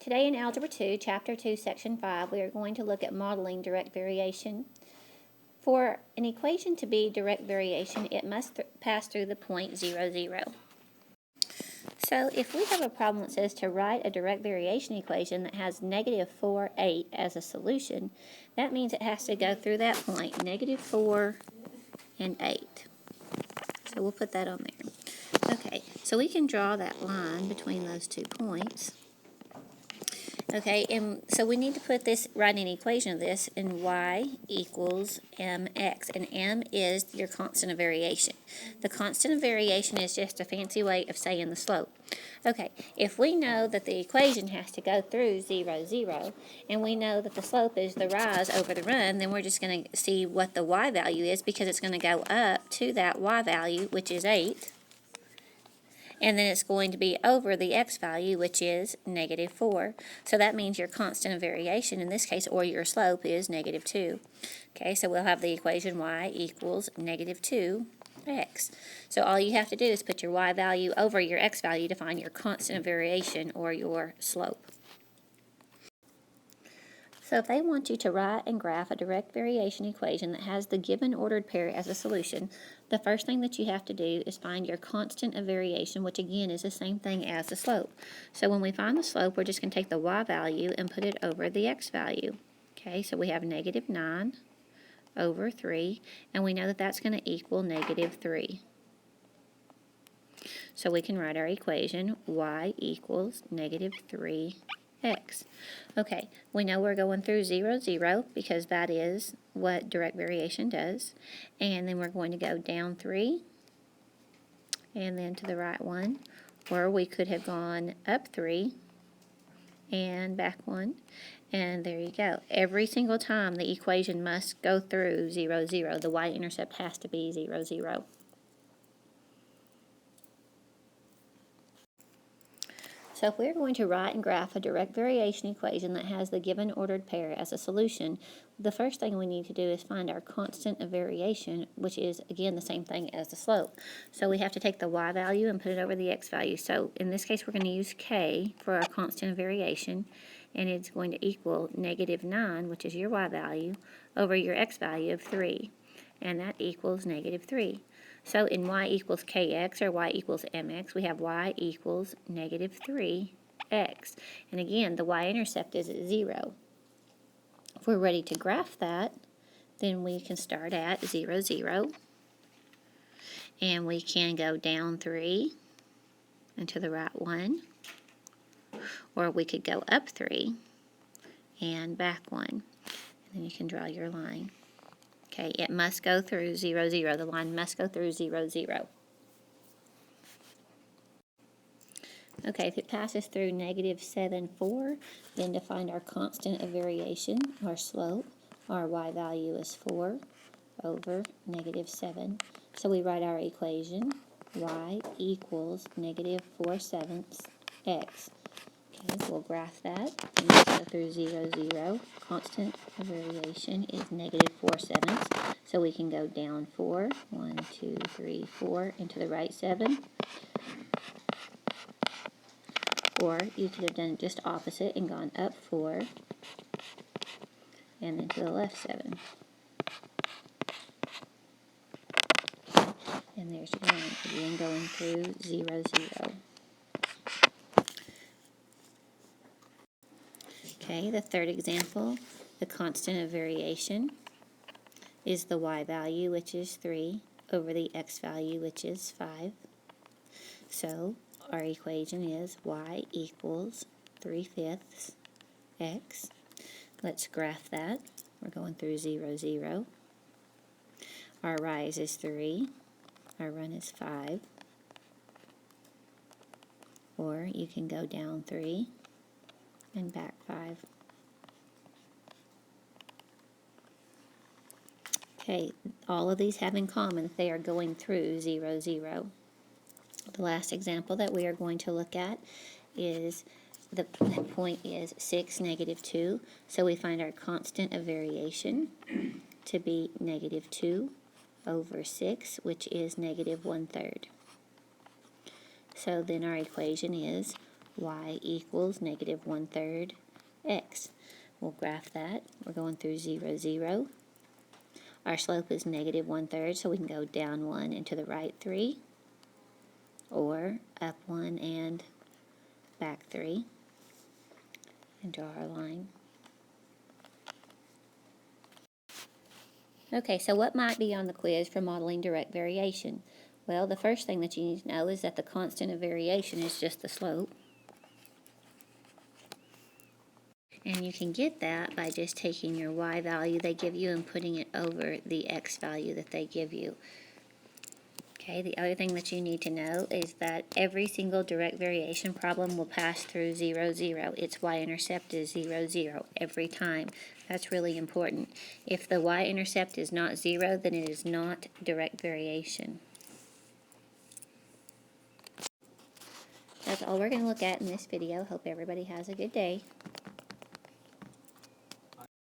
Today in Algebra 2, Chapter 2, Section 5, we are going to look at modeling direct variation. For an equation to be direct variation, it must pass through the point 0, 0. So if we have a problem that says to write a direct variation equation that has negative 4, 8 as a solution, that means it has to go through that point, negative 4 and 8. So we'll put that on there. Okay, so we can draw that line between those 2 points. Okay, and so we need to write an equation of this in y equals mx, and m is your constant of variation. The constant of variation is just a fancy way of saying the slope. Okay, if we know that the equation has to go through 0, 0, and we know that the slope is the rise over the run, then we're just going to see what the y value is, because it's going to go up to that y value, which is 8. And then it's going to be over the x value, which is negative 4. So that means your constant of variation in this case, or your slope, is negative 2. Okay, so we'll have the equation y equals negative 2x. So all you have to do is put your y value over your x value to find your constant of variation, or your slope. So if they want you to write and graph a direct variation equation that has the given ordered pair as a solution, the first thing that you have to do is find your constant of variation, which again is the same thing as the slope. So when we find the slope, we're just going to take the y value and put it over the x value. Okay, so we have negative 9 over 3, and we know that that's going to equal negative 3. So we can write our equation, y equals negative 3x. Okay, we know we're going through 0, 0, because that is what direct variation does. And then we're going to go down 3, and then to the right 1. Or we could have gone up 3, and back 1. And there you go. Every single time the equation must go through 0, 0. The y-intercept has to be 0, 0. So if we're going to write and graph a direct variation equation that has the given ordered pair as a solution, the first thing we need to do is find our constant of variation, which is, again, the same thing as the slope. So we have to take the y value and put it over the x value. So in this case, we're going to use k for our constant of variation, and it's going to equal negative 9, which is your y value, over your x value of 3, and that equals negative 3. So in y equals kx, or y equals mx, we have y equals negative 3x. And again, the y-intercept is at 0. If we're ready to graph that, then we can start at 0, 0. And we can go down 3 and to the right 1. Or we could go up 3 and back 1. And then you can draw your line. Okay, it must go through 0, 0. The line must go through 0, 0. Okay, if it passes through negative 7, 4, then to find our constant of variation, our slope, our y value is 4 over negative 7. So we write our equation, y equals negative 4/7 x. Okay, so we'll graph that, and we'll go through 0, 0. Constant of variation is negative 4/7. So we can go down 4, 1, 2, 3, 4, and to the right 7. Or you could have done it just opposite and gone up 4, and then to the left 7. And there's your line, again going through 0, 0. Okay, the third example, the constant of variation is the y value, which is 3, over the x value, which is 5. So our equation is y equals 3/5 x. Let's graph that. We're going through 0, 0. Our rise is 3. Our run is 5. Or you can go down 3 and back 5. Okay, all of these have in common that they are going through 0, 0. The last example that we are going to look at is the point is 6, negative 2. So we find our constant of variation to be negative 2 over 6, which is negative 1/3. So then our equation is y equals negative 1/3 x. We'll graph that. We're going through 0, 0. Our slope is negative 1/3, so we can go down 1 and to the right 3, or up 1 and back 3, and draw our line. Okay, so what might be on the quiz for modeling direct variation? Well, the first thing that you need to know is that the constant of variation is just the slope. And you can get that by just taking your y value they give you and putting it over the x value that they give you. Okay, the other thing that you need to know is that every single direct variation problem will pass through 0, 0. Its y-intercept is 0, 0 every time. That's really important. If the y-intercept is not 0, then it is not direct variation. That's all we're going to look at in this video. Hope everybody has a good day.